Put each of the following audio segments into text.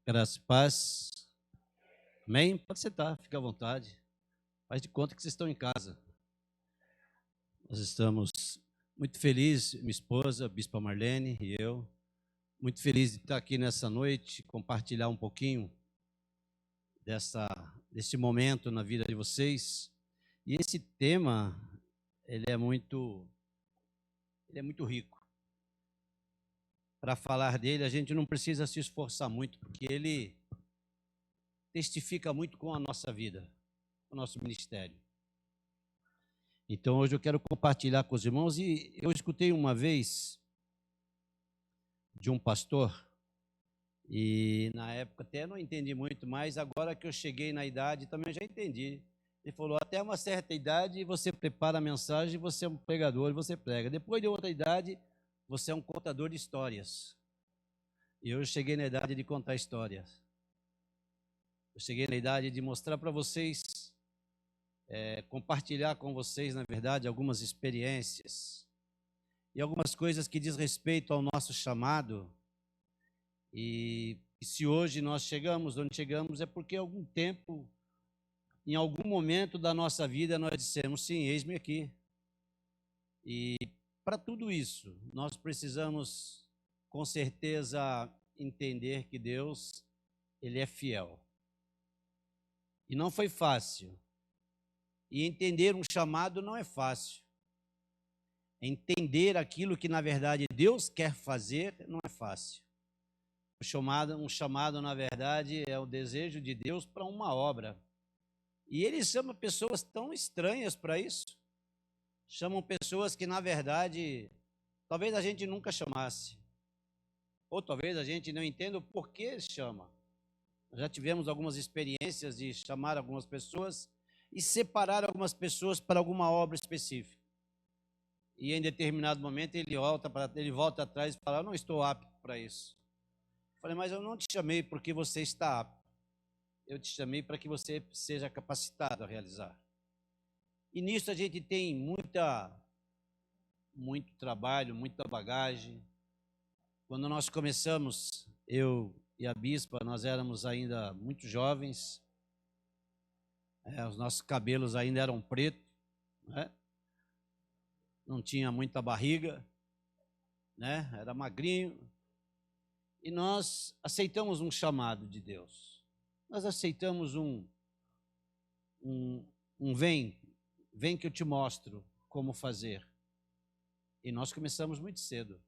Graça e paz. Amém? Pode sentar, fica à vontade. Faz de conta que vocês estão em casa. Nós estamos muito felizes, minha esposa, a Bispa Marlene e eu, muito felizes de estar aqui nessa noite, compartilhar um pouquinho desse momento na vida de vocês. E esse tema, ele é muito rico. Para falar dele, a gente não precisa se esforçar muito, porque ele testifica muito com a nossa vida, com o nosso ministério. Então, hoje eu quero compartilhar com os irmãos, e eu escutei uma vez de um pastor, e na época até não entendi muito, mas agora que eu cheguei na idade também já entendi. Ele falou, até uma certa idade você prepara a mensagem, você é um pregador, você prega. Depois de outra idade, você é um contador de histórias. E eu cheguei na idade de contar histórias. Eu cheguei na idade de mostrar para vocês, compartilhar com vocês, na verdade, algumas experiências e algumas coisas que diz respeito ao nosso chamado. E se hoje nós chegamos onde chegamos, é porque algum tempo, em algum momento da nossa vida, nós dissemos, sim, eis-me aqui. E para tudo isso, nós precisamos, com certeza, entender que Deus, Ele é fiel. E não foi fácil. E entender um chamado não é fácil. Entender aquilo que, na verdade, Deus quer fazer não é fácil. Um chamado, na verdade, é o desejo de Deus para uma obra. E Ele chama pessoas tão estranhas para isso. Chamam pessoas que, na verdade, talvez a gente nunca chamasse. Ou talvez a gente não entenda o porquê chama. Nós já tivemos algumas experiências de chamar algumas pessoas e separar algumas pessoas para alguma obra específica. E em determinado momento ele volta atrás e fala, eu não estou apto para isso. Eu falei, mas eu não te chamei porque você está apto. Eu te chamei para que você seja capacitado a realizar. E nisso a gente tem muito trabalho, muita bagagem. Quando nós começamos, eu e a bispa, nós éramos ainda muito jovens. Os nossos cabelos ainda eram pretos, né? Não tinha muita barriga, né? Era magrinho. E nós aceitamos um chamado de Deus. Nós aceitamos vem que eu te mostro como fazer. E nós começamos muito cedo.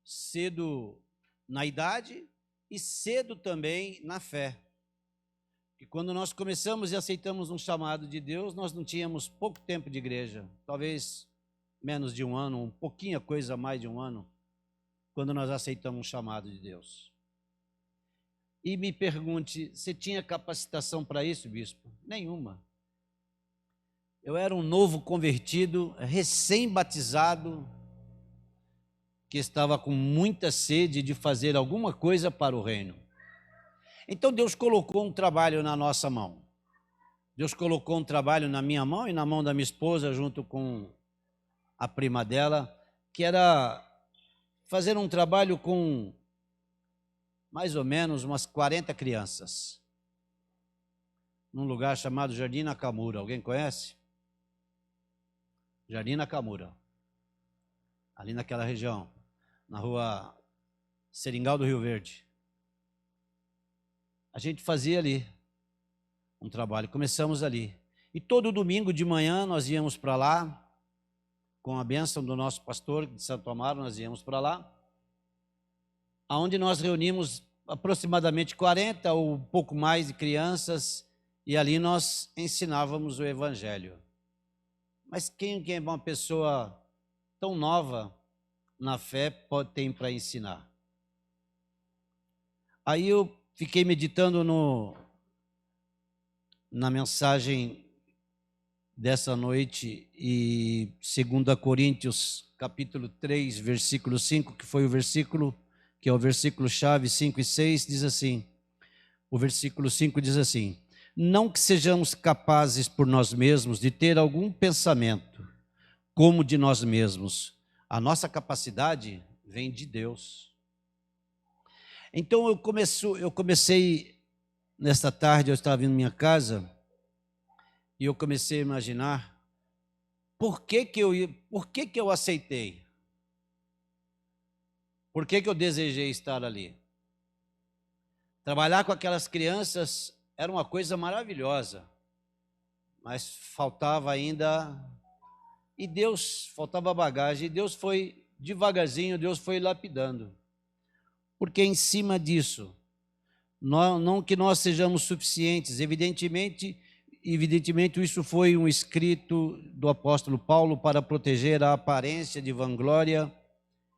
Cedo na idade e cedo também na fé. E quando nós começamos e aceitamos um chamado de Deus, nós não tínhamos pouco tempo de igreja, talvez menos de um ano, um pouquinho coisa mais de um ano, quando nós aceitamos um chamado de Deus. E me pergunte, você tinha capacitação para isso, bispo? Nenhuma. Eu era um novo convertido, recém-batizado, que estava com muita sede de fazer alguma coisa para o reino. Então Deus colocou um trabalho na nossa mão. Deus colocou um trabalho na minha mão e na mão da minha esposa, junto com a prima dela, que era fazer um trabalho com mais ou menos umas 40 crianças, num lugar chamado Jardim Nakamura. Alguém conhece? Jardim Nakamura, ali naquela região, na rua Seringal do Rio Verde. A gente fazia ali um trabalho, começamos ali. E todo domingo de manhã nós íamos para lá, com a bênção do nosso pastor de Santo Amaro, nós íamos para lá, onde nós reunimos aproximadamente 40 ou um pouco mais de crianças, e ali nós ensinávamos o Evangelho. Mas quem é uma pessoa tão nova na fé tem para ensinar? Aí eu fiquei meditando na mensagem dessa noite, e 2 Coríntios, capítulo 3, versículo 5, que foi o versículo, que é o versículo chave, 5 e 6, diz assim, o versículo 5 diz assim, não que sejamos capazes por nós mesmos de ter algum pensamento como de nós mesmos. A nossa capacidade vem de Deus. Então eu comecei, nesta tarde eu estava em minha casa, e eu comecei a imaginar por que eu aceitei, por que eu desejei estar ali. Trabalhar com aquelas crianças era uma coisa maravilhosa, mas faltava ainda, e Deus, faltava bagagem, e Deus foi devagarzinho, Deus foi lapidando. Porque em cima disso, não que nós sejamos suficientes, evidentemente isso foi um escrito do apóstolo Paulo para proteger a aparência de vanglória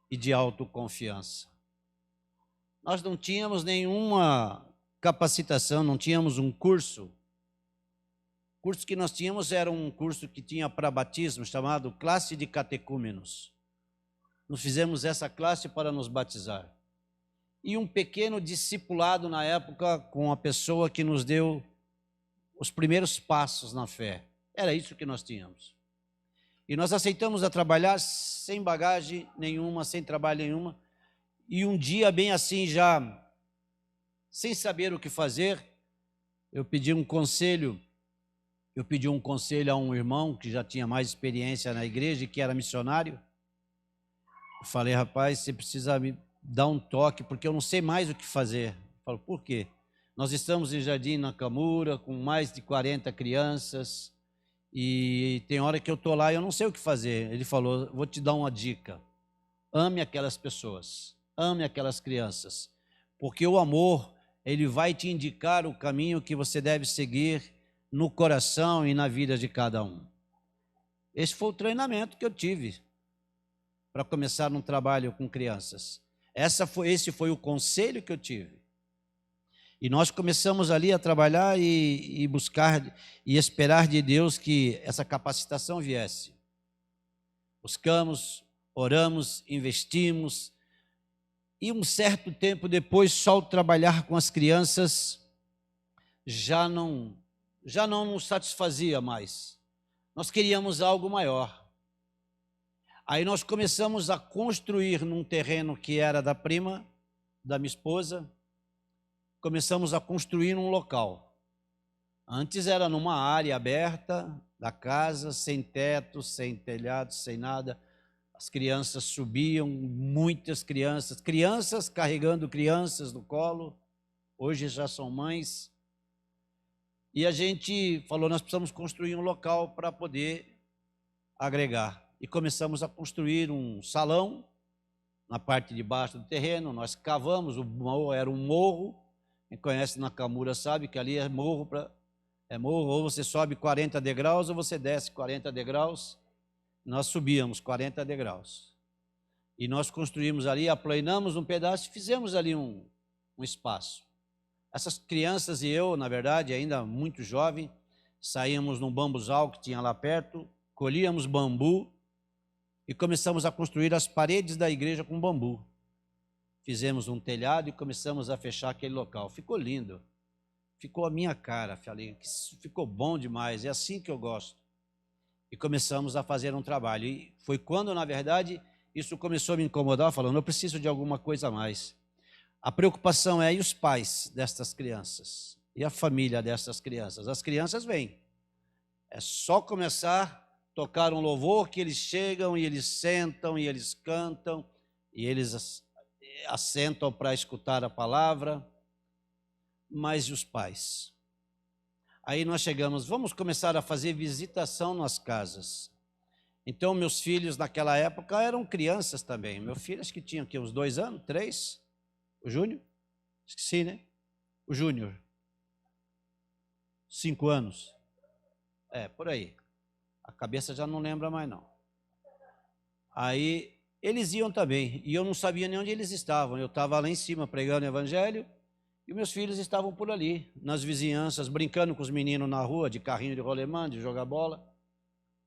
e de autoconfiança. Nós não tínhamos nenhuma capacitação, não tínhamos um curso. O curso que nós tínhamos era um curso que tinha para batismo, chamado Classe de Catecúmenos. Nós fizemos essa classe para nos batizar. E um pequeno discipulado na época com a pessoa que nos deu os primeiros passos na fé. Era isso que nós tínhamos. E nós aceitamos a trabalhar sem bagagem nenhuma, sem trabalho nenhuma. E um dia, bem assim, já sem saber o que fazer, eu pedi um conselho a um irmão que já tinha mais experiência na igreja e que era missionário. Eu falei, rapaz, você precisa me dar um toque, porque eu não sei mais o que fazer. Eu falo, por quê? Nós estamos em Jardim Nakamura, com mais de 40 crianças, e tem hora que eu estou lá e eu não sei o que fazer. Ele falou, vou te dar uma dica. Ame aquelas pessoas, ame aquelas crianças, porque o amor, ele vai te indicar o caminho que você deve seguir no coração e na vida de cada um. Esse foi o treinamento que eu tive para começar um trabalho com crianças. Esse foi o conselho que eu tive. E nós começamos ali a trabalhar e buscar e esperar de Deus que essa capacitação viesse. Buscamos, oramos, investimos, e um certo tempo depois, só o trabalhar com as crianças já não nos satisfazia mais. Nós queríamos algo maior. Aí nós começamos a construir num terreno que era da prima, da minha esposa, começamos a construir um local. Antes era numa área aberta da casa, sem teto, sem telhado, sem nada. As crianças subiam, muitas crianças carregando crianças no colo, hoje já são mães. E a gente falou, nós precisamos construir um local para poder agregar. E começamos a construir um salão na parte de baixo do terreno. Nós cavamos, era um morro. Quem conhece Nakamura sabe que ali é morro, ou você sobe 40 degraus ou você desce 40 degraus. Nós subíamos 40 degraus. E nós construímos ali, aplanamos um pedaço e fizemos ali um espaço. Essas crianças e eu, na verdade, ainda muito jovem, saíamos num bambuzal que tinha lá perto, colhíamos bambu e começamos a construir as paredes da igreja com bambu. Fizemos um telhado e começamos a fechar aquele local. Ficou lindo. Ficou a minha cara. Falei, ficou bom demais, é assim que eu gosto. E começamos a fazer um trabalho. E foi quando, na verdade, isso começou a me incomodar, falando, eu preciso de alguma coisa a mais. A preocupação é, e os pais destas crianças? E a família destas crianças? As crianças vêm. É só começar a tocar um louvor que eles chegam e eles sentam e eles cantam e eles assentam para escutar a palavra. Mas e os pais? Aí nós chegamos, vamos começar a fazer visitação nas casas. Então meus filhos naquela época eram crianças também. Meu filho acho que tinha uns 2 anos, 3. O Júnior? Esqueci, né? O Júnior. 5 anos. Por aí. A cabeça já não lembra mais não. Aí eles iam também, e eu não sabia nem onde eles estavam. Eu estava lá em cima pregando o evangelho, e meus filhos estavam por ali, nas vizinhanças, brincando com os meninos na rua, de carrinho de rolemã, de jogar bola,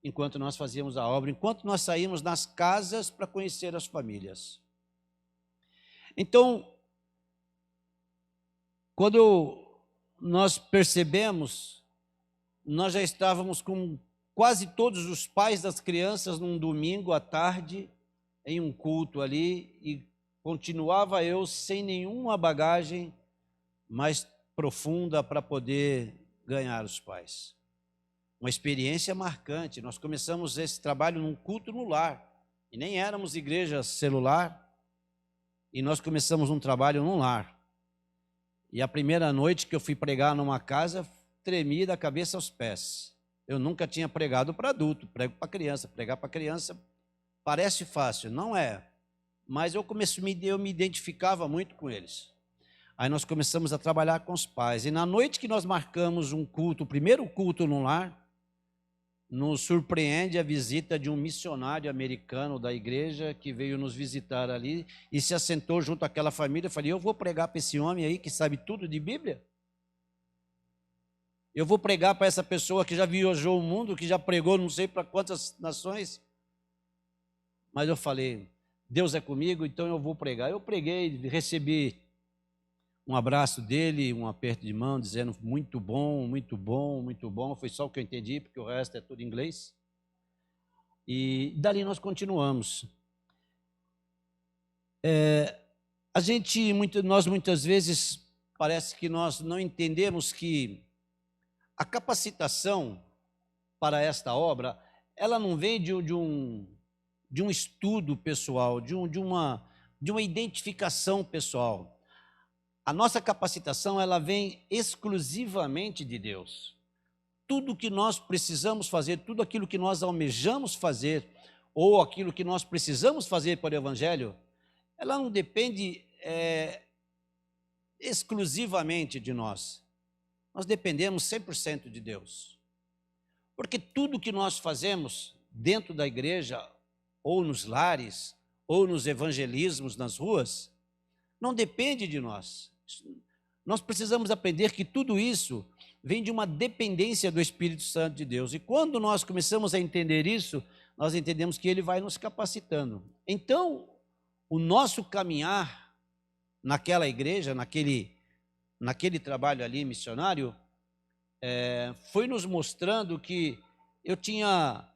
enquanto nós fazíamos a obra, enquanto nós saímos nas casas para conhecer as famílias. Então, quando nós percebemos, nós já estávamos com quase todos os pais das crianças num domingo à tarde, em um culto ali, e continuava eu sem nenhuma bagagem mais profunda para poder ganhar os pais. Uma experiência marcante. Nós começamos esse trabalho num culto no lar, e nem éramos igreja celular, e nós começamos um trabalho no lar. E a primeira noite que eu fui pregar numa casa, tremi da cabeça aos pés. Eu nunca tinha pregado para adulto, prego para criança. Pregar para criança parece fácil, não é. Mas eu me identificava muito com eles. Aí nós começamos a trabalhar com os pais. E na noite que nós marcamos um culto, o primeiro culto no lar, nos surpreende a visita de um missionário americano da igreja que veio nos visitar ali e se assentou junto àquela família. Eu falei, eu vou pregar para esse homem aí que sabe tudo de Bíblia? Eu vou pregar para essa pessoa que já viajou o mundo, que já pregou não sei para quantas nações? Mas eu falei, Deus é comigo, então eu vou pregar. Eu preguei, recebi um abraço dele, um aperto de mão, dizendo muito bom, muito bom, muito bom. Foi só o que eu entendi, porque o resto é tudo em inglês. E dali nós continuamos. Nós muitas vezes, parece que nós não entendemos que a capacitação para esta obra, ela não vem de um estudo pessoal, de uma identificação pessoal. A nossa capacitação, ela vem exclusivamente de Deus. Tudo que nós precisamos fazer, tudo aquilo que nós almejamos fazer, ou aquilo que nós precisamos fazer para o Evangelho, ela não depende exclusivamente de nós. Nós dependemos 100% de Deus. Porque tudo que nós fazemos dentro da igreja, ou nos lares, ou nos evangelismos nas ruas, não depende de nós. Nós precisamos aprender que tudo isso vem de uma dependência do Espírito Santo de Deus. E quando nós começamos a entender isso, nós entendemos que Ele vai nos capacitando. Então, o nosso caminhar naquela igreja, naquele trabalho ali missionário, foi nos mostrando que eu tinha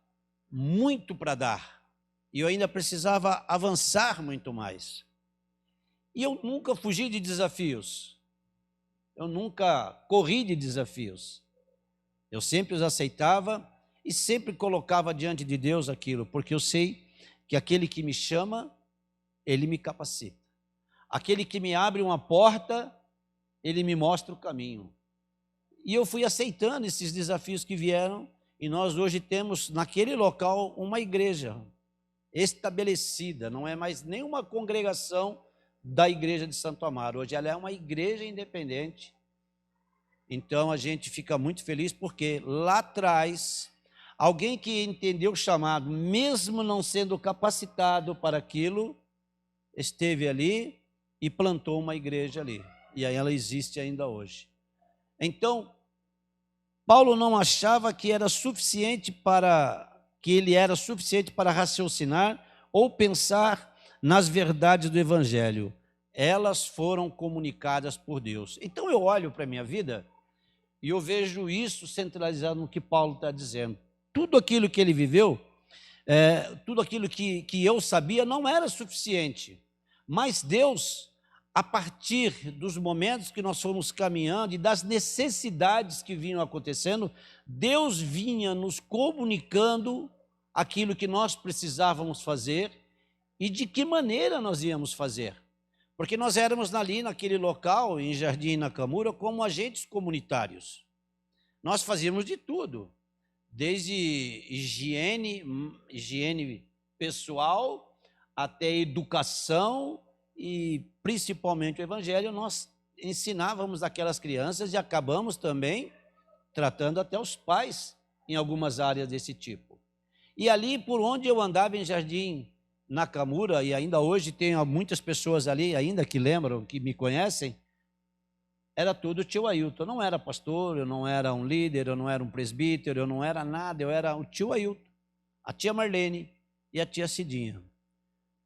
muito para dar. E eu ainda precisava avançar muito mais. E eu nunca fugi de desafios. Eu nunca corri de desafios. Eu sempre os aceitava e sempre colocava diante de Deus aquilo, porque eu sei que aquele que me chama, Ele me capacita. Aquele que me abre uma porta, Ele me mostra o caminho. E eu fui aceitando esses desafios que vieram, e nós hoje temos naquele local uma igreja estabelecida, não é mais nenhuma congregação da igreja de Santo Amaro. Hoje ela é uma igreja independente. Então a gente fica muito feliz porque lá atrás, alguém que entendeu o chamado, mesmo não sendo capacitado para aquilo, esteve ali e plantou uma igreja ali. E aí ela existe ainda hoje. Então, Paulo não achava que ele era suficiente para raciocinar ou pensar nas verdades do Evangelho. Elas foram comunicadas por Deus. Então eu olho para a minha vida e eu vejo isso centralizado no que Paulo está dizendo. Tudo aquilo que ele viveu, tudo aquilo que eu sabia não era suficiente. Mas Deus, a partir dos momentos que nós fomos caminhando e das necessidades que vinham acontecendo, Deus vinha nos comunicando aquilo que nós precisávamos fazer e de que maneira nós íamos fazer. Porque nós éramos ali naquele local, em Jardim Nakamura, como agentes comunitários. Nós fazíamos de tudo, desde higiene pessoal até educação e principalmente o Evangelho. Nós ensinávamos aquelas crianças e acabamos também tratando até os pais em algumas áreas desse tipo. E ali por onde eu andava em Jardim Nakamura, e ainda hoje tem muitas pessoas ali ainda que lembram, que me conhecem, era tudo tio Ailton. Eu não era pastor, eu não era um líder, eu não era um presbítero, eu não era nada, eu era o tio Ailton, a tia Marlene e a tia Cidinha.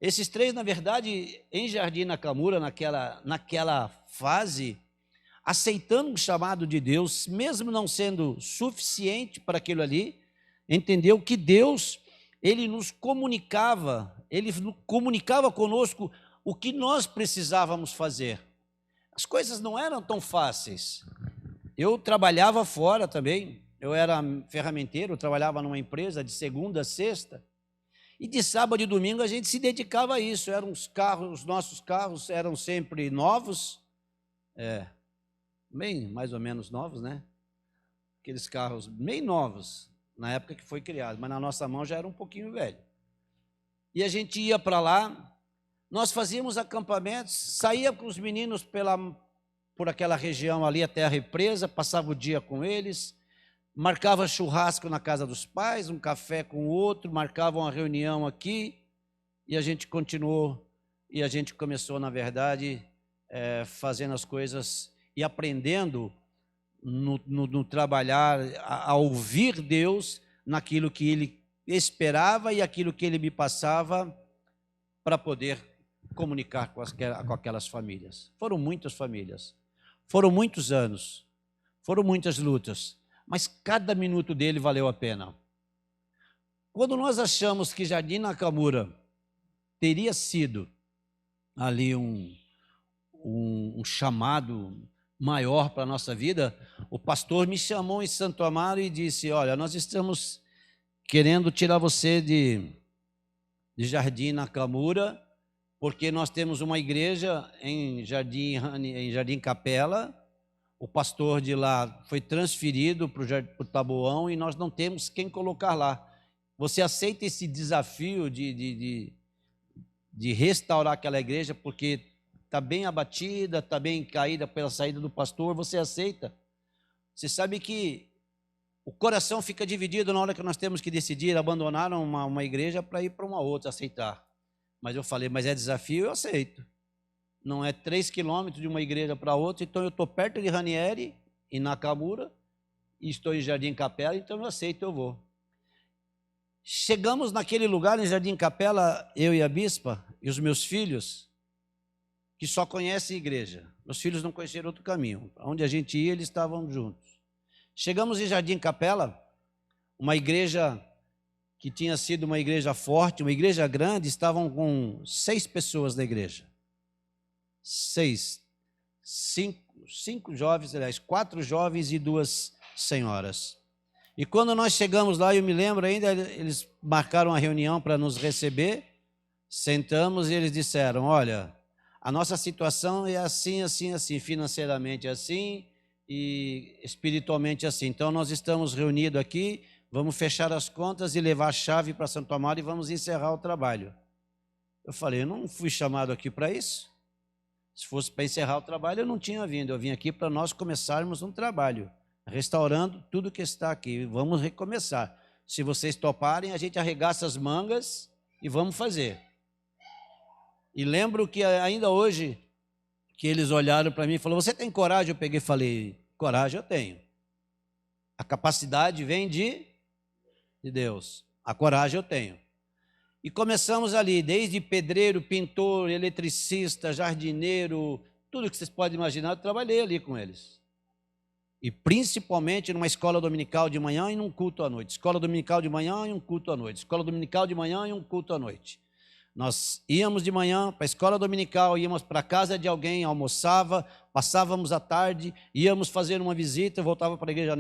Esses três, na verdade, em Jardim Nakamura, naquela fase, aceitando o chamado de Deus, mesmo não sendo suficiente para aquilo ali, entendeu que Deus, Ele comunicava conosco o que nós precisávamos fazer. As coisas não eram tão fáceis. Eu trabalhava fora também, eu era ferramenteiro, trabalhava numa empresa de segunda a sexta, e de sábado e domingo a gente se dedicava a isso. Os nossos carros eram sempre novos, bem mais ou menos novos, né? Aqueles carros bem novos, na época que foi criado, mas na nossa mão já era um pouquinho velho. E a gente ia para lá, nós fazíamos acampamentos, saía com os meninos por aquela região ali até a represa, passava o dia com eles, marcava churrasco na casa dos pais, um café com o outro, marcava uma reunião aqui, e a gente continuou, e a gente começou, na verdade, fazendo as coisas e aprendendo no trabalhar, a ouvir Deus naquilo que Ele esperava e aquilo que Ele me passava para poder comunicar com aquelas famílias. Foram muitas famílias, foram muitos anos, foram muitas lutas, mas cada minuto dele valeu a pena. Quando nós achamos que Jardim Nakamura teria sido ali um chamado maior para a nossa vida, o pastor me chamou em Santo Amaro e disse: olha, nós estamos querendo tirar você de Jardim Nakamura, porque nós temos uma igreja em Jardim Capela, o pastor de lá foi transferido para o Taboão e nós não temos quem colocar lá. Você aceita esse desafio de restaurar aquela igreja, porque está bem abatida, está bem caída pela saída do pastor, você aceita? Você sabe que o coração fica dividido na hora que nós temos que decidir abandonar uma igreja para ir para uma outra, aceitar. Mas eu falei, mas é desafio, eu aceito. Não é 3 quilômetros de uma igreja para outra, então eu estou perto de Ranieri, em Nakamura, e estou em Jardim Capela, então eu aceito, eu vou. Chegamos naquele lugar, em Jardim Capela, eu e a bispa, e os meus filhos, que só conhecem a igreja. Meus filhos não conheceram outro caminho. Onde a gente ia, eles estavam juntos. Chegamos em Jardim Capela, uma igreja que tinha sido uma igreja forte, uma igreja grande, estavam com 6 pessoas na igreja. 5 jovens, aliás, 4 jovens e 2 senhoras. E quando nós chegamos lá, eu me lembro ainda, eles marcaram uma reunião para nos receber, sentamos e eles disseram: olha, a nossa situação é assim, assim, assim, financeiramente assim e espiritualmente assim. Então nós estamos reunidos aqui, vamos fechar as contas e levar a chave para Santo Amaro e vamos encerrar o trabalho. Eu falei, eu não fui chamado aqui para isso. Se fosse para encerrar o trabalho, eu não tinha vindo. Eu vim aqui para nós começarmos um trabalho, restaurando tudo que está aqui. Vamos recomeçar. Se vocês toparem, a gente arregaça as mangas e vamos fazer. E lembro que ainda hoje, que eles olharam para mim e falaram: você tem coragem? Eu peguei e falei: coragem eu tenho. A capacidade vem de Deus. A coragem eu tenho. E começamos ali, desde pedreiro, pintor, eletricista, jardineiro, tudo que vocês podem imaginar, eu trabalhei ali com eles. E principalmente numa escola dominical de manhã e num culto à noite. Escola dominical de manhã e um culto à noite. Escola dominical de manhã e um culto à noite. Nós íamos de manhã para a escola dominical, íamos para a casa de alguém, almoçava, passávamos a tarde, íamos fazer uma visita, voltava para a igreja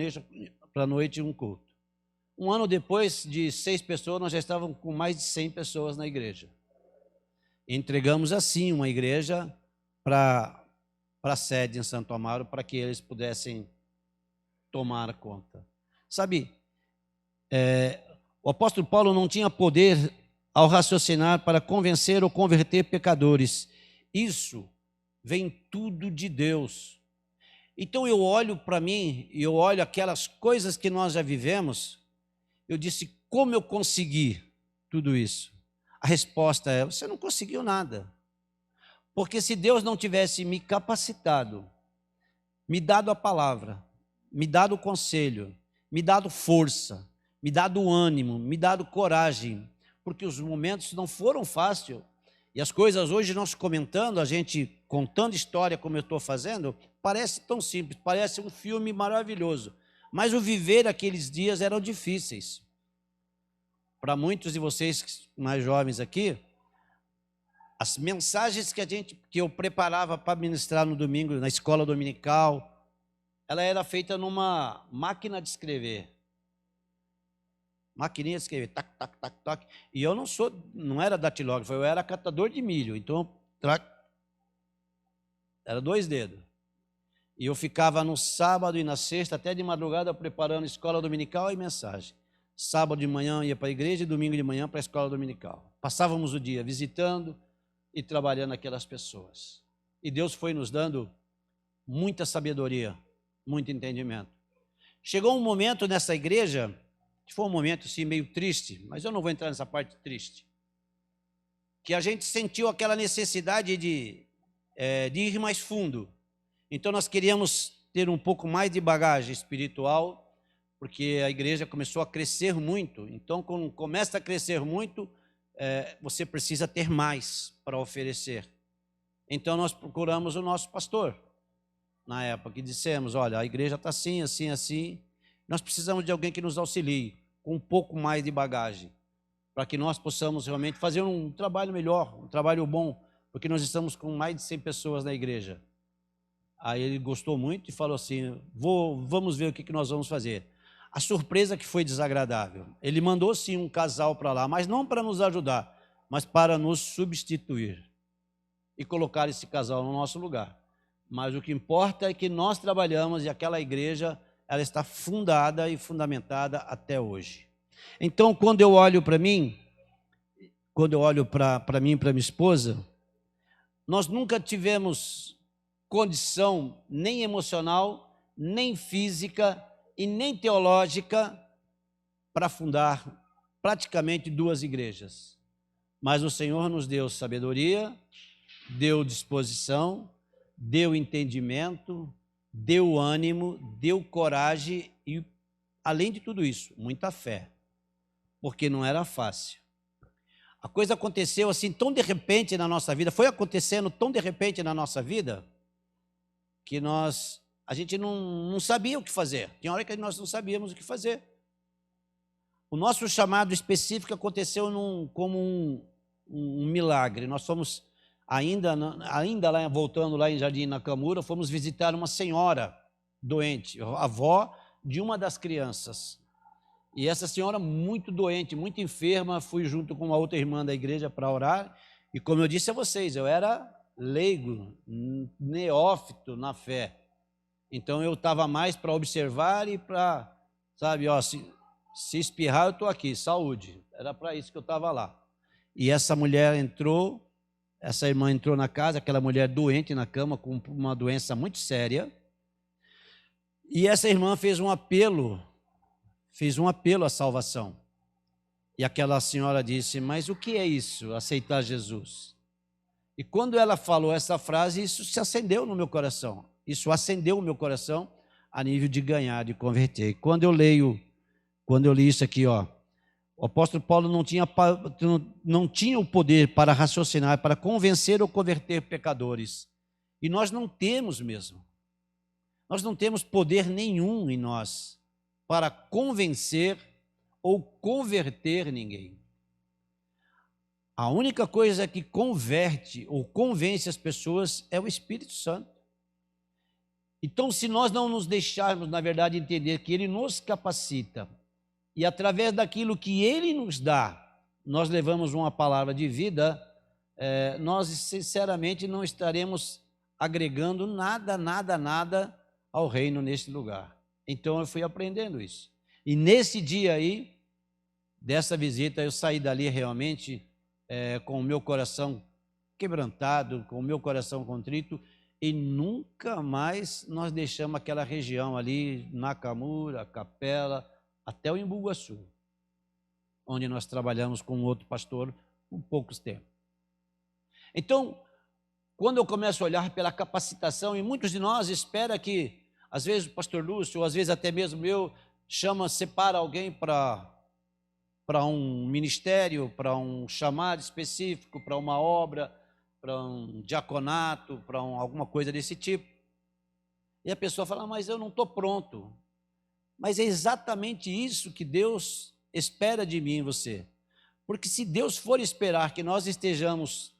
para a noite um culto. Um ano depois de 6 pessoas, nós já estávamos com mais de 100 pessoas na igreja. Entregamos assim uma igreja para a sede em Santo Amaro, para que eles pudessem tomar conta. Sabe, o apóstolo Paulo não tinha poder ao raciocinar para convencer ou converter pecadores. Isso vem tudo de Deus. Então eu olho para mim e eu olho aquelas coisas que nós já vivemos, eu disse: como eu consegui tudo isso? A resposta é: você não conseguiu nada. Porque se Deus não tivesse me capacitado, me dado a palavra, me dado o conselho, me dado força, me dado ânimo, me dado coragem, porque os momentos não foram fáceis, e as coisas hoje nós comentando, a gente contando história como eu estou fazendo, parece tão simples, parece um filme maravilhoso, mas o viver aqueles dias eram difíceis. Para muitos de vocês mais jovens aqui, As mensagens que eu preparava para ministrar no domingo, na escola dominical, ela era feita numa máquina de escrever. Maquininha de escrever, tac, tac, tac, tac. E eu não era datilógrafo, eu era catador de milho. Então, era 2 dedos. E eu ficava no sábado e na sexta, até de madrugada, preparando escola dominical e mensagem. Sábado de manhã ia para a igreja e domingo de manhã para a escola dominical. Passávamos o dia visitando e trabalhando aquelas pessoas. E Deus foi nos dando muita sabedoria, muito entendimento. Chegou um momento nessa igreja, que foi um momento assim meio triste, mas eu não vou entrar nessa parte triste, que a gente sentiu aquela necessidade de ir mais fundo. Então nós queríamos ter um pouco mais de bagagem espiritual, porque a igreja começou a crescer muito. Então, quando começa a crescer muito, você precisa ter mais para oferecer. Então nós procuramos o nosso pastor, na época, e dissemos, olha, a igreja está assim, assim, assim, nós precisamos de alguém que nos auxilie, com um pouco mais de bagagem, para que nós possamos realmente fazer um trabalho melhor, um trabalho bom, porque nós estamos com mais de 100 pessoas na igreja. Aí ele gostou muito e falou assim, vamos ver o que nós vamos fazer. A surpresa que foi desagradável. Ele mandou sim um casal para lá, mas não para nos ajudar, mas para nos substituir e colocar esse casal no nosso lugar. Mas o que importa é que nós trabalhamos e aquela igreja, ela está fundada e fundamentada até hoje. Então, quando eu olho para mim, para mim e para minha esposa, nós nunca tivemos condição nem emocional, nem física e nem teológica para fundar praticamente 2 igrejas. Mas o Senhor nos deu sabedoria, deu disposição, deu entendimento, deu ânimo, deu coragem e, além de tudo isso, muita fé, porque não era fácil. A coisa aconteceu assim tão de repente na nossa vida, foi acontecendo tão de repente na nossa vida, que a gente não sabia o que fazer. Tinha hora que nós não sabíamos o que fazer. O nosso chamado específico aconteceu como um milagre. Nós fomos, ainda lá, voltando lá em Jardim Nakamura, fomos visitar uma senhora doente, avó de uma das crianças. E essa senhora muito doente, muito enferma, fui junto com uma outra irmã da igreja para orar. E como eu disse a vocês, eu era leigo, neófito na fé. Então eu estava mais para observar e para, sabe, se espirrar eu estou aqui, saúde. Era para isso que eu estava lá. E essa mulher entrou, essa irmã entrou na casa, aquela mulher doente na cama com uma doença muito séria. E essa irmã fez um apelo à salvação. E aquela senhora disse, mas o que é isso, aceitar Jesus? E quando ela falou essa frase, isso se acendeu no meu coração. Isso acendeu o meu coração a nível de ganhar, de converter. E quando eu li isso aqui, o apóstolo Paulo não tinha o poder para raciocinar, para convencer ou converter pecadores. E nós não temos mesmo. Nós não temos poder nenhum em nós para convencer ou converter ninguém. A única coisa que converte ou convence as pessoas é o Espírito Santo. Então, se nós não nos deixarmos, na verdade, entender que Ele nos capacita e através daquilo que Ele nos dá, nós levamos uma palavra de vida, nós, sinceramente, não estaremos agregando nada ao reino neste lugar. Então, eu fui aprendendo isso. E nesse dia aí, dessa visita, eu saí dali realmente com o meu coração quebrantado, com o meu coração contrito, e nunca mais nós deixamos aquela região ali, Nakamura, Capela, até o Embu-Guaçu, onde nós trabalhamos com outro pastor por poucos tempos. Então, quando eu começo a olhar pela capacitação, e muitos de nós esperam que, às vezes o pastor Lúcio, ou às vezes até mesmo eu, separa alguém para um ministério, para um chamado específico, para uma obra, para um diaconato, para alguma coisa desse tipo. E a pessoa fala, mas eu não estou pronto. Mas é exatamente isso que Deus espera de mim e você. Porque se Deus for esperar que nós estejamos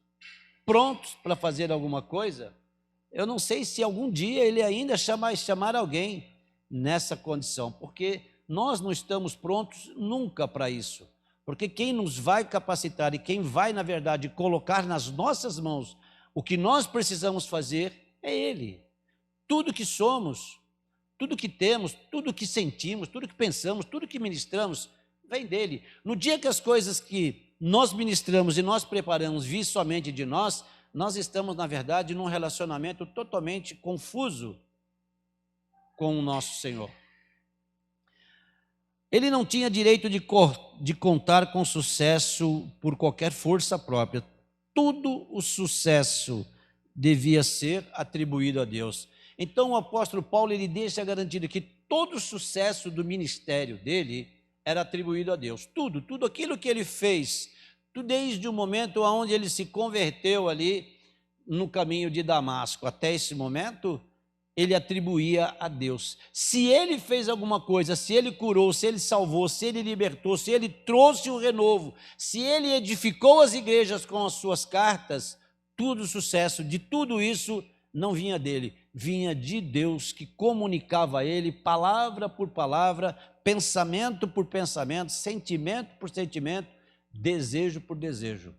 prontos para fazer alguma coisa, eu não sei se algum dia ele ainda chamar alguém nessa condição, porque nós não estamos prontos nunca para isso. Porque quem nos vai capacitar e quem vai, na verdade, colocar nas nossas mãos o que nós precisamos fazer é Ele. Tudo que somos, tudo que temos, tudo que sentimos, tudo que pensamos, tudo que ministramos, vem dele. No dia que as coisas que nós ministramos e nós preparamos vir somente de nós, nós estamos, na verdade, num relacionamento totalmente confuso com o nosso Senhor. Ele não tinha direito de contar com sucesso por qualquer força própria. Tudo o sucesso devia ser atribuído a Deus. Então o apóstolo Paulo, ele deixa garantido que todo o sucesso do ministério dele era atribuído a Deus. Tudo aquilo que ele fez, desde o momento onde ele se converteu ali no caminho de Damasco até esse momento, ele atribuía a Deus. Se ele fez alguma coisa, se ele curou, se ele salvou, se ele libertou, se ele trouxe o renovo, se ele edificou as igrejas com as suas cartas, tudo o sucesso de tudo isso não vinha dele, vinha de Deus, que comunicava a ele palavra por palavra, pensamento por pensamento, sentimento por sentimento, desejo por desejo.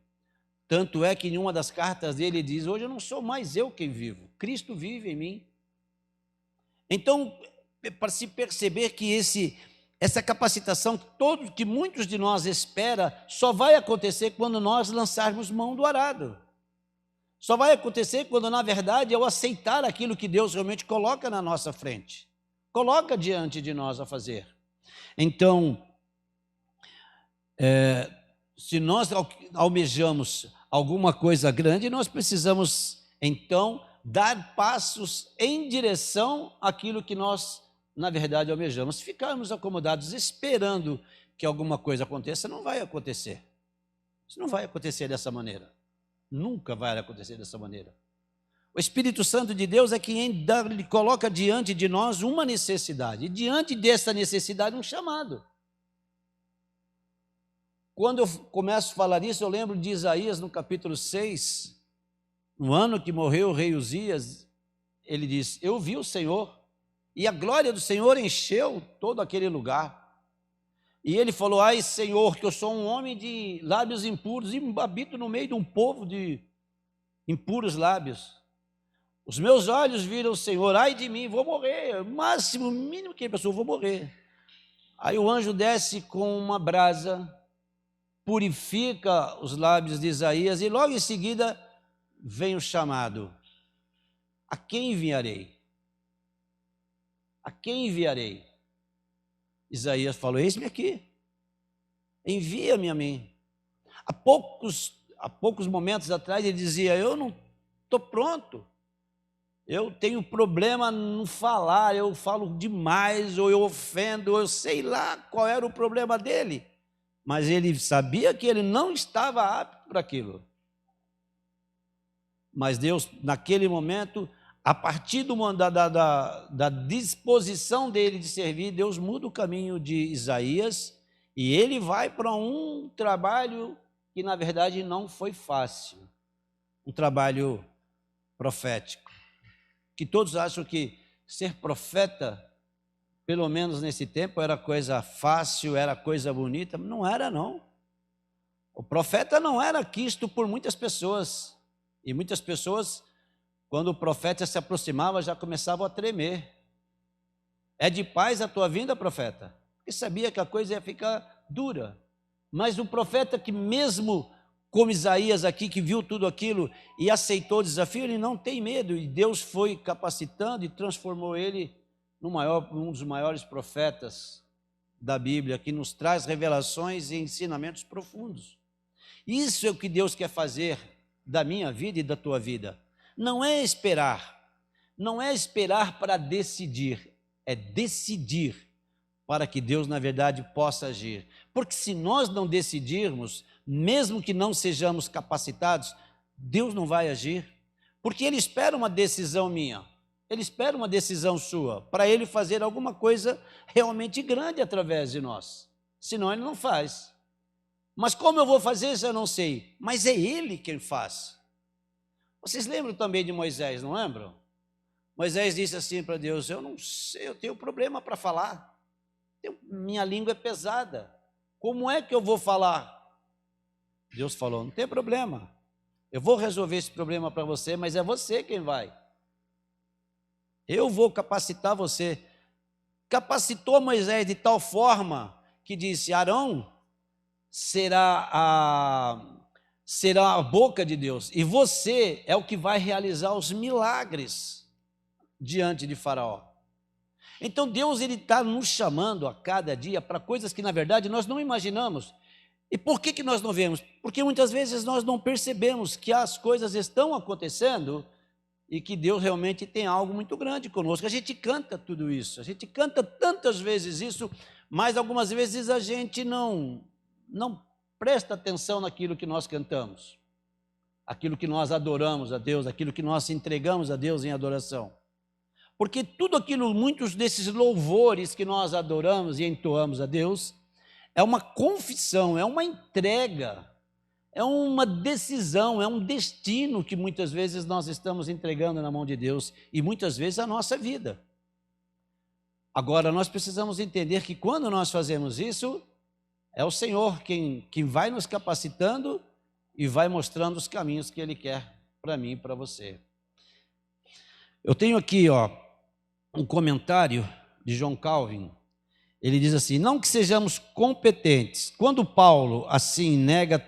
Tanto é que em uma das cartas dele diz: hoje eu não sou mais eu quem vivo, Cristo vive em mim. Então, para se perceber que essa capacitação que muitos de nós espera, só vai acontecer quando nós lançarmos mão do arado. Só vai acontecer quando, na verdade, eu aceitar aquilo que Deus realmente coloca na nossa frente, coloca diante de nós a fazer. Então, se nós almejamos alguma coisa grande, nós precisamos, então, dar passos em direção àquilo que nós, na verdade, almejamos. Se ficarmos acomodados esperando que alguma coisa aconteça, não vai acontecer. Isso não vai acontecer dessa maneira. Nunca vai acontecer dessa maneira. O Espírito Santo de Deus é quem coloca diante de nós uma necessidade, e diante dessa necessidade um chamado. Quando eu começo a falar isso, eu lembro de Isaías no capítulo 6, no ano que morreu o rei Uzias, ele diz: eu vi o Senhor, e a glória do Senhor encheu todo aquele lugar. E ele falou: ai, Senhor, que eu sou um homem de lábios impuros e habito no meio de um povo de impuros lábios. Os meus olhos viram o Senhor, ai de mim, vou morrer, o máximo, o mínimo que a pessoa, vou morrer. Aí o anjo desce com uma brasa, purifica os lábios de Isaías, e logo em seguida vem o chamado: a quem enviarei? A quem enviarei? Isaías falou: eis-me aqui, envia-me a mim. Há poucos momentos atrás ele dizia: eu não estou pronto, eu tenho problema no falar, eu falo demais, ou eu ofendo, ou eu sei lá qual era o problema dele, mas ele sabia que ele não estava apto para aquilo. Mas Deus, naquele momento, a partir da disposição dele de servir, Deus muda o caminho de Isaías e ele vai para um trabalho que, na verdade, não foi fácil. Um trabalho profético. Que todos acham que ser profeta, pelo menos nesse tempo, era coisa fácil, era coisa bonita. Não era, não. O profeta não era quisto por muitas pessoas. E muitas pessoas, quando o profeta se aproximava, já começavam a tremer. É de paz a tua vinda, profeta? Porque sabia que a coisa ia ficar dura. Mas o profeta que mesmo como Isaías aqui, que viu tudo aquilo e aceitou o desafio, ele não tem medo. E Deus foi capacitando e transformou ele um dos maiores profetas da Bíblia, que nos traz revelações e ensinamentos profundos. Isso é o que Deus quer fazer da minha vida e da tua vida. Não é esperar para decidir, é decidir para que Deus, na verdade, possa agir. Porque se nós não decidirmos, mesmo que não sejamos capacitados, Deus não vai agir. Porque Ele espera uma decisão minha, Ele espera uma decisão sua, para Ele fazer alguma coisa realmente grande através de nós. Senão Ele não faz. Mas como eu vou fazer isso, eu não sei. Mas é Ele quem faz. Vocês lembram também de Moisés, não lembram? Moisés disse assim para Deus: eu não sei, eu tenho problema para falar, minha língua é pesada, como é que eu vou falar? Deus falou: não tem problema, eu vou resolver esse problema para você, mas é você quem vai. Eu vou capacitar você. Capacitou Moisés de tal forma que disse: Arão será a boca de Deus, e você é o que vai realizar os milagres diante de Faraó. Então Deus está nos chamando a cada dia para coisas que na verdade nós não imaginamos. E por que nós não vemos? Porque muitas vezes nós não percebemos que as coisas estão acontecendo e que Deus realmente tem algo muito grande conosco. A gente canta tudo isso, a gente canta tantas vezes isso, mas algumas vezes a gente não presta atenção naquilo que nós cantamos, aquilo que nós adoramos a Deus, aquilo que nós entregamos a Deus em adoração. Porque tudo aquilo, muitos desses louvores que nós adoramos e entoamos a Deus, é uma confissão, é uma entrega, é uma decisão, é um destino que muitas vezes nós estamos entregando na mão de Deus e muitas vezes a nossa vida. Agora, nós precisamos entender que quando nós fazemos isso, é o Senhor quem vai nos capacitando e vai mostrando os caminhos que Ele quer para mim e para você. Eu tenho aqui um comentário de John Calvin. Ele diz assim: não que sejamos competentes. Quando Paulo assim nega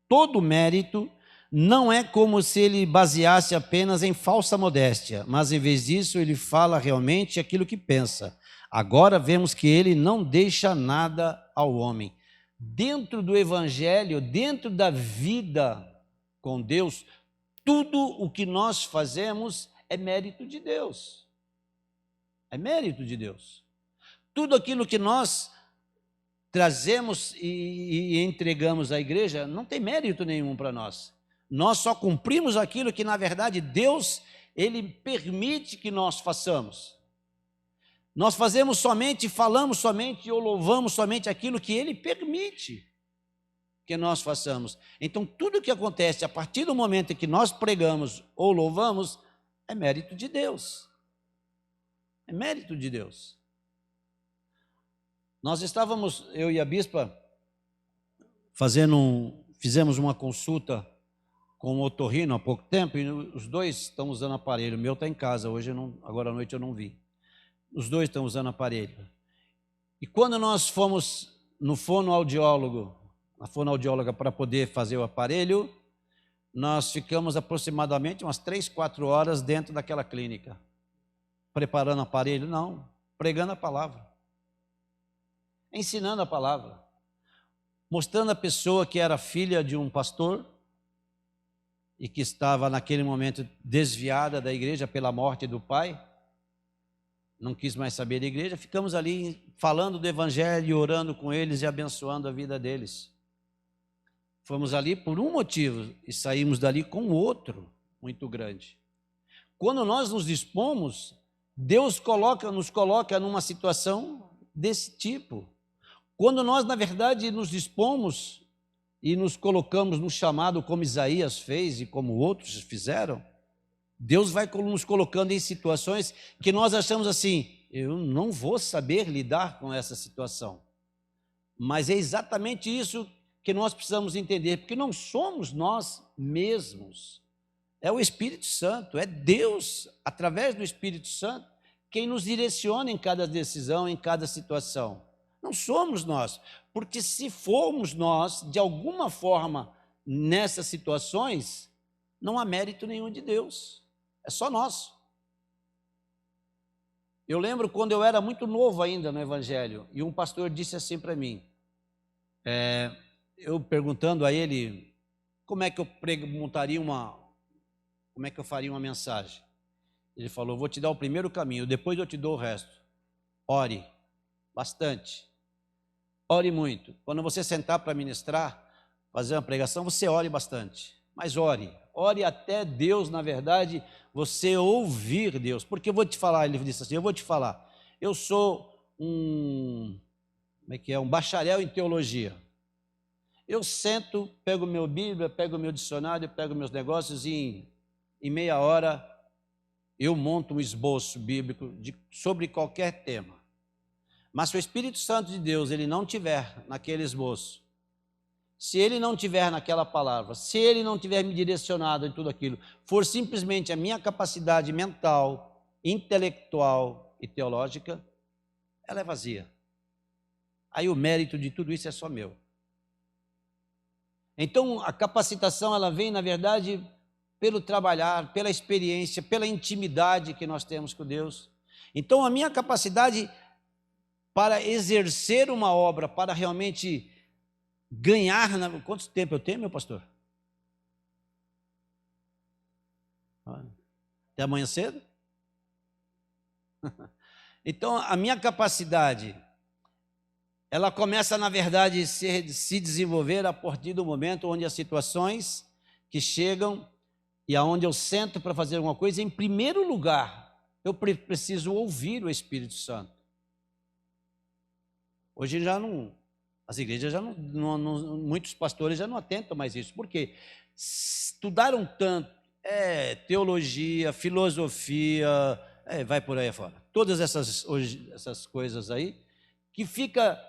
todo o mérito, não é como se ele baseasse apenas em falsa modéstia, mas em vez disso ele fala realmente aquilo que pensa. Agora vemos que ele não deixa nada ao homem. Dentro do evangelho, dentro da vida com Deus, tudo o que nós fazemos é mérito de Deus. É mérito de Deus. Tudo aquilo que nós trazemos e entregamos à igreja não tem mérito nenhum para nós. Nós só cumprimos aquilo que, na verdade, Deus, Ele permite que nós façamos. Nós fazemos somente, falamos somente ou louvamos somente aquilo que Ele permite que nós façamos. Então, tudo que acontece a partir do momento em que nós pregamos ou louvamos é mérito de Deus. É mérito de Deus. Nós estávamos, eu e a bispa, fizemos uma consulta com o otorrino há pouco tempo, e os dois estão usando aparelho. O meu está em casa, agora à noite eu não vi. Os dois estão usando aparelho. E quando nós fomos no fonoaudiólogo, na fonoaudióloga para poder fazer o aparelho, nós ficamos aproximadamente umas 3, 4 horas dentro daquela clínica. Preparando o aparelho? Não, pregando a palavra. Ensinando a palavra, mostrando a pessoa que era filha de um pastor e que estava naquele momento desviada da igreja pela morte do pai, não quis mais saber da igreja. Ficamos ali falando do evangelho, orando com eles e abençoando a vida deles. Fomos ali por um motivo e saímos dali com outro muito grande. Quando nós nos dispomos, Deus nos coloca numa situação desse tipo. Quando nós, na verdade, nos dispomos e nos colocamos no chamado como Isaías fez e como outros fizeram, Deus vai nos colocando em situações que nós achamos assim: eu não vou saber lidar com essa situação. Mas é exatamente isso que nós precisamos entender, porque não somos nós mesmos. É o Espírito Santo, é Deus, através do Espírito Santo, quem nos direciona em cada decisão, em cada situação. Não somos nós, porque se formos nós, de alguma forma, nessas situações, não há mérito nenhum de Deus, é só nosso. Eu lembro quando eu era muito novo ainda no Evangelho, e um pastor disse assim para mim, eu perguntando a ele como é que eu como é que eu faria uma mensagem. Ele falou: vou te dar o primeiro caminho, depois eu te dou o resto. Ore bastante. Ore muito. Quando você sentar para ministrar, fazer uma pregação, você ore bastante. Mas ore até Deus, na verdade, você ouvir Deus. Porque eu vou te falar, ele disse assim, eu sou um bacharel em teologia. Eu sento, pego meu Bíblia, pego meu dicionário, pego meus negócios e em meia hora, eu monto um esboço bíblico sobre qualquer tema. Mas se o Espírito Santo de Deus ele não tiver naquele esboço, se ele não tiver naquela palavra, se ele não tiver me direcionado em tudo aquilo, for simplesmente a minha capacidade mental, intelectual e teológica, ela é vazia. Aí o mérito de tudo isso é só meu. Então a capacitação ela vem, na verdade, pelo trabalhar, pela experiência, pela intimidade que nós temos com Deus. Então a minha capacidade para exercer uma obra, para realmente ganhar... Quanto tempo eu tenho, meu pastor? Até amanhã cedo? Então, a minha capacidade, ela começa, na verdade, a se desenvolver a partir do momento onde as situações que chegam e aonde eu sento para fazer alguma coisa, em primeiro lugar, eu preciso ouvir o Espírito Santo. Hoje já não... As igrejas já não, muitos pastores já não atentam mais isso. Por quê? Estudaram tanto teologia, filosofia, vai por aí fora. Todas essas coisas aí, que fica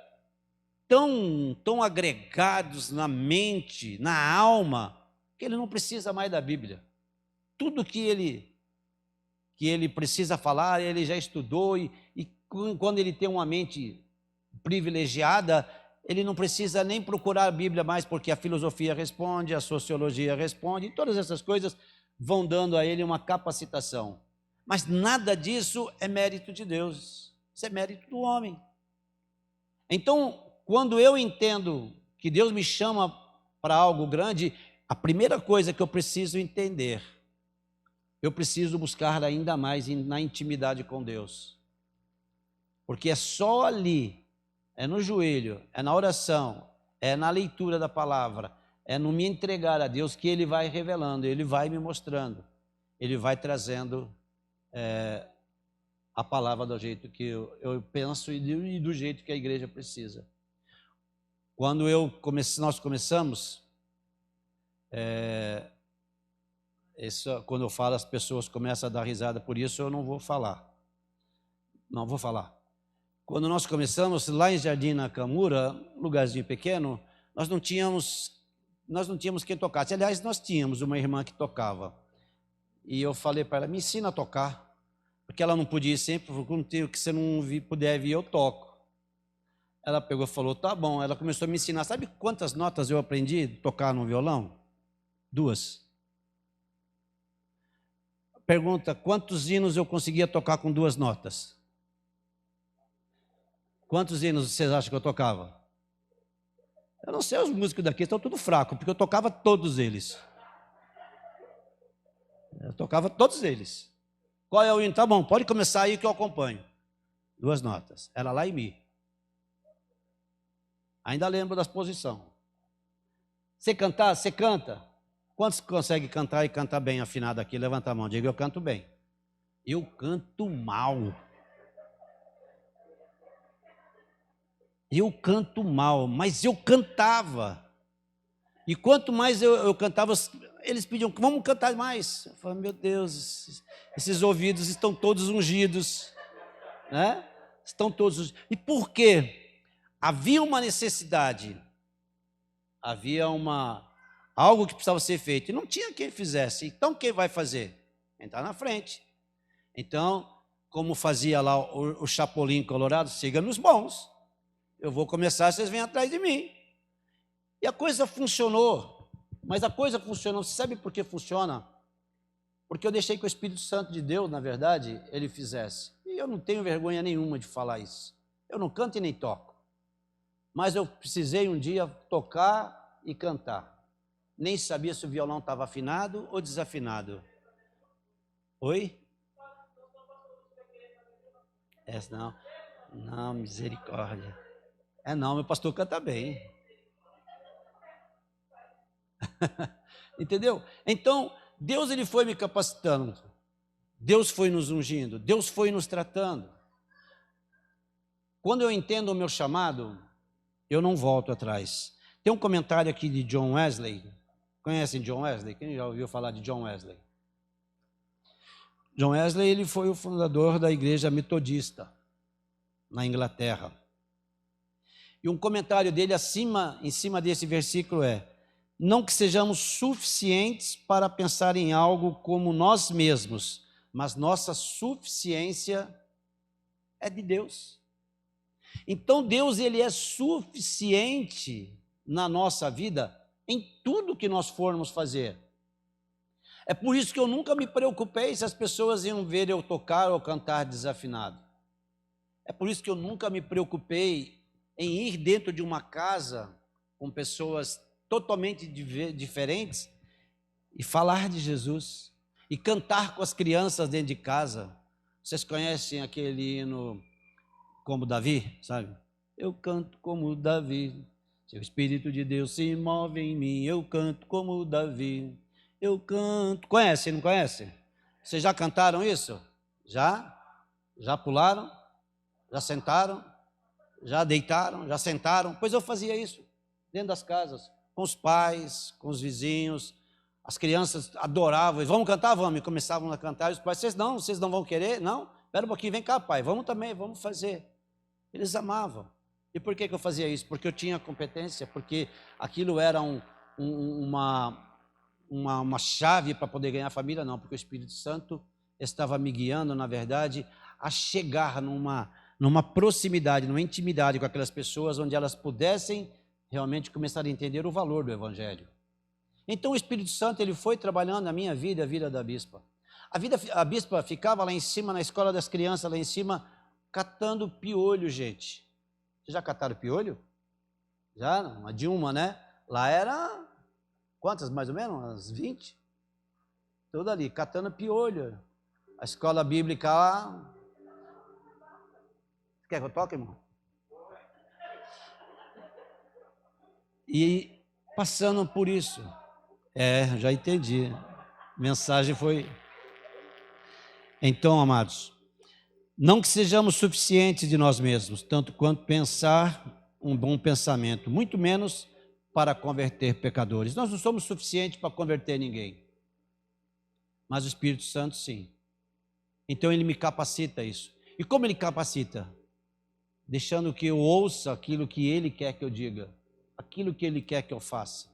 tão agregados na mente, na alma, que ele não precisa mais da Bíblia. Tudo que ele precisa falar, ele já estudou, e quando ele tem uma mente privilegiada, ele não precisa nem procurar a Bíblia mais, porque a filosofia responde, a sociologia responde, e todas essas coisas vão dando a ele uma capacitação. Mas nada disso é mérito de Deus, isso é mérito do homem. Então, quando eu entendo que Deus me chama para algo grande, a primeira coisa que eu preciso entender, eu preciso buscar ainda mais na intimidade com Deus. Porque é só ali, é no joelho, é na oração, é na leitura da palavra, é no me entregar a Deus que Ele vai revelando, Ele vai me mostrando, Ele vai trazendo a palavra do jeito que eu penso e do jeito que a igreja precisa. Quando nós começamos, quando eu falo, as pessoas começam a dar risada, por isso eu não vou falar. Não vou falar. Quando nós começamos, lá em Jardim Nakamura, lugarzinho pequeno, nós não tínhamos quem tocasse. Aliás, nós tínhamos uma irmã que tocava. E eu falei para ela, me ensina a tocar. Porque ela não podia ir sempre, porque se você não puder vir, eu toco. Ela pegou e falou, tá bom. Ela começou a me ensinar. Sabe quantas notas eu aprendi a tocar no violão? 2. Pergunta, quantos hinos eu conseguia tocar com 2 notas? Quantos hinos vocês acham que eu tocava? Eu não sei, os músicos daqui estão tudo fracos, porque eu tocava todos eles. Eu tocava todos eles. Qual é o hino? Tá bom, pode começar aí que eu acompanho. 2 notas. Era lá e mi. Ainda lembro das posições. Você cantar? Você canta? Quantos conseguem cantar e cantar bem afinado aqui? Levanta a mão, diga, eu canto bem. Eu canto mal. Eu canto mal, mas eu cantava. E quanto mais eu cantava, eles pediam, vamos cantar mais. Eu falei, meu Deus, esses ouvidos estão todos ungidos, né? Estão todos ungidos. E por quê? Havia uma necessidade, havia algo que precisava ser feito, e não tinha quem fizesse. Então, quem vai fazer? Quem está na frente. Então, como fazia lá o Chapolin Colorado, siga nos bons. Eu vou começar, vocês vêm atrás de mim. E a coisa funcionou, mas a coisa funcionou, você sabe por que funciona? Porque eu deixei que o Espírito Santo de Deus, na verdade, ele fizesse. E eu não tenho vergonha nenhuma de falar isso. Eu não canto e nem toco. Mas eu precisei um dia tocar e cantar. Nem sabia se o violão estava afinado ou desafinado. Oi? Não. Não, misericórdia. Não, meu pastor canta bem. Entendeu? Então, Deus ele foi me capacitando, Deus foi nos ungindo, Deus foi nos tratando. Quando eu entendo o meu chamado, eu não volto atrás. Tem um comentário aqui de John Wesley. Conhecem John Wesley? Quem já ouviu falar de John Wesley? John Wesley, ele foi o fundador da igreja metodista na Inglaterra. E um comentário dele em cima desse versículo é: não que sejamos suficientes para pensar em algo como nós mesmos, mas nossa suficiência é de Deus. Então Deus, ele é suficiente na nossa vida em tudo que nós formos fazer. É por isso que eu nunca me preocupei se as pessoas iam ver eu tocar ou cantar desafinado. É por isso que eu nunca me preocupei em ir dentro de uma casa com pessoas totalmente diferentes e falar de Jesus e cantar com as crianças dentro de casa. Vocês conhecem aquele hino como Davi, sabe? Eu canto como Davi, se o Espírito de Deus se move em mim, eu canto como Davi, eu canto. Conhece, não conhece? Vocês já cantaram isso? Já? Já pularam? Já sentaram? Já deitaram? Já sentaram? Pois eu fazia isso dentro das casas, com os pais, com os vizinhos. As crianças adoravam. Vamos cantar? Vamos. E começavam a cantar. E os pais, vocês não vão querer? Não? Espera um pouquinho, vem cá, pai. Vamos também, vamos fazer. Eles amavam. E por que eu fazia isso? Porque eu tinha competência, porque aquilo era uma chave para poder ganhar a família? Não, porque o Espírito Santo estava me guiando, na verdade, a chegar numa proximidade, numa intimidade com aquelas pessoas, onde elas pudessem realmente começar a entender o valor do Evangelho. Então o Espírito Santo, ele foi trabalhando na minha vida, a vida da bispa. A bispa ficava lá em cima, na escola das crianças, lá em cima, catando piolho, gente. Vocês já cataram piolho? Já? Uma de uma, né? Lá era, quantas mais ou menos? Umas 20? Tudo ali, catando piolho. A escola bíblica lá. Quer que eu toque, irmão? E passando por isso. Já entendi. A mensagem foi... Então, amados, não que sejamos suficientes de nós mesmos, tanto quanto pensar um bom pensamento, muito menos para converter pecadores. Nós não somos suficientes para converter ninguém, mas o Espírito Santo sim. Então ele me capacita isso. E como ele capacita? Deixando que eu ouça aquilo que ele quer que eu diga, aquilo que ele quer que eu faça.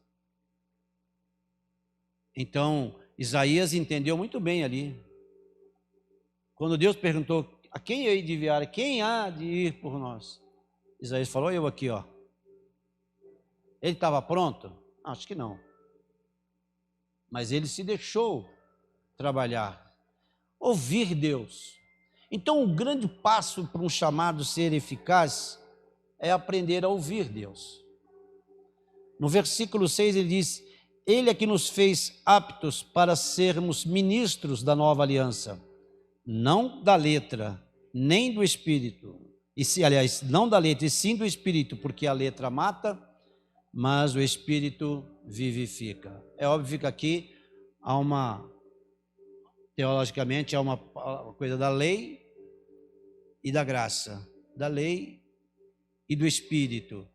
Então, Isaías entendeu muito bem ali. Quando Deus perguntou a quem hei de enviar, quem há de ir por nós? Isaías falou, eu aqui, ó. Ele estava pronto? Acho que não. Mas ele se deixou trabalhar, ouvir Deus. Então, o grande passo para um chamado ser eficaz é aprender a ouvir Deus. No versículo 6 ele diz, ele é que nos fez aptos para sermos ministros da nova aliança, não da letra, nem do Espírito, aliás, não da letra, e sim do Espírito, porque a letra mata, mas o Espírito vivifica. É óbvio que aqui teologicamente, há uma coisa da lei e da graça, da lei e do Espírito.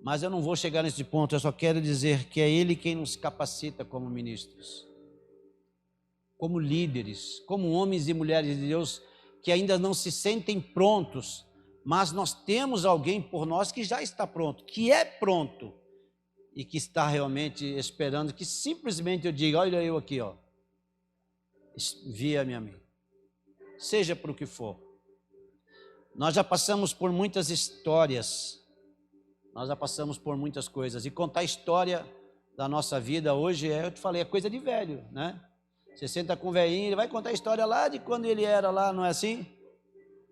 Mas eu não vou chegar nesse ponto, eu só quero dizer que é Ele quem nos capacita como ministros, como líderes, como homens e mulheres de Deus que ainda não se sentem prontos, mas nós temos alguém por nós que já está pronto, que é pronto e que está realmente esperando que simplesmente eu diga, olha eu aqui, ó, envia-me a mim, seja por o que for. Nós já passamos por muitas histórias, nós já passamos por muitas coisas, e contar a história da nossa vida hoje, eu te falei, é coisa de velho, né? Você senta com o velhinho, ele vai contar a história lá de quando ele era lá, não é assim?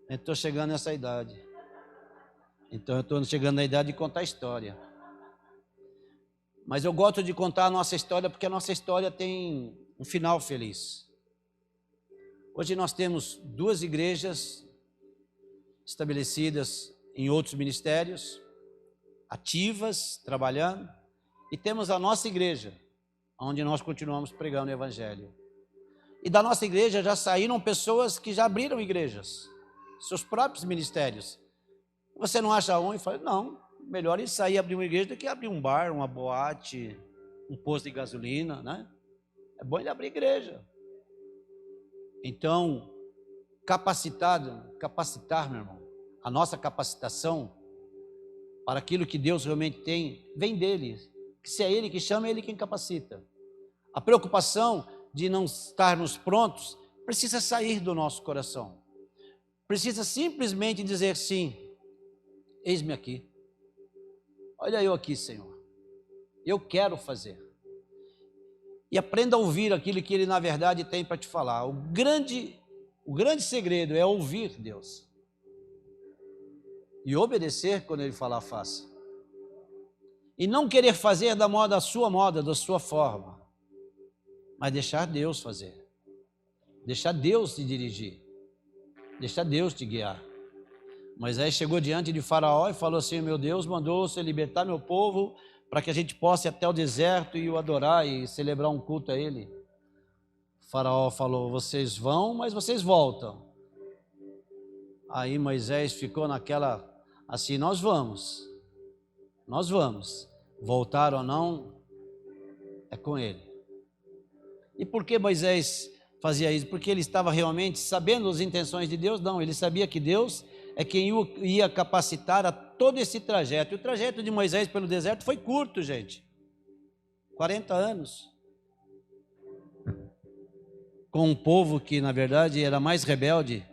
Eu estou chegando nessa idade. Então eu estou chegando na idade de contar a história. Mas eu gosto de contar a nossa história porque a nossa história tem um final feliz. Hoje nós temos 2 igrejas estabelecidas em outros ministérios, ativas, trabalhando, e temos a nossa igreja, onde nós continuamos pregando o Evangelho. E da nossa igreja já saíram pessoas que já abriram igrejas, seus próprios ministérios. Você não acha ruim? Fala, não, melhor ele sair e abrir uma igreja do que abrir um bar, uma boate, um posto de gasolina, né? É bom ele abrir igreja. Então, capacitar, meu irmão, a nossa capacitação para aquilo que Deus realmente tem, vem dele. Se é Ele que chama, é Ele quem capacita. A preocupação de não estarmos prontos precisa sair do nosso coração. Precisa simplesmente dizer sim, eis-me aqui. Olha eu aqui, Senhor. Eu quero fazer. E aprenda a ouvir aquilo que Ele, na verdade, tem para te falar. O grande segredo é ouvir Deus. E obedecer quando Ele falar, faça. E não querer fazer da sua forma. Mas deixar Deus fazer. Deixar Deus te dirigir. Deixar Deus te guiar. Moisés chegou diante de Faraó e falou assim: meu Deus mandou você libertar meu povo para que a gente possa ir até o deserto e o adorar e celebrar um culto a Ele. Faraó falou: vocês vão, mas vocês voltam. Aí Moisés ficou naquela, assim, nós vamos. Voltar ou não, é com Ele. E por que Moisés fazia isso? Porque ele estava realmente sabendo as intenções de Deus? Não, ele sabia que Deus é quem ia capacitar a todo esse trajeto. E o trajeto de Moisés pelo deserto foi curto, gente. 40 anos. Com um povo que, na verdade, era mais rebelde.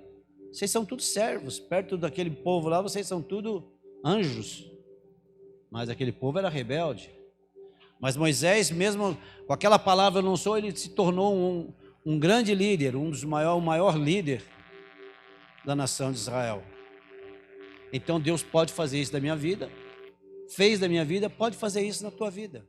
Vocês são todos servos. Perto daquele povo lá, vocês são tudo anjos. Mas aquele povo era rebelde. Mas Moisés, mesmo com aquela palavra, eu não sou, ele se tornou um grande líder, o maior líder da nação de Israel. Então Deus pode fazer isso da minha vida, fez da minha vida, pode fazer isso na tua vida.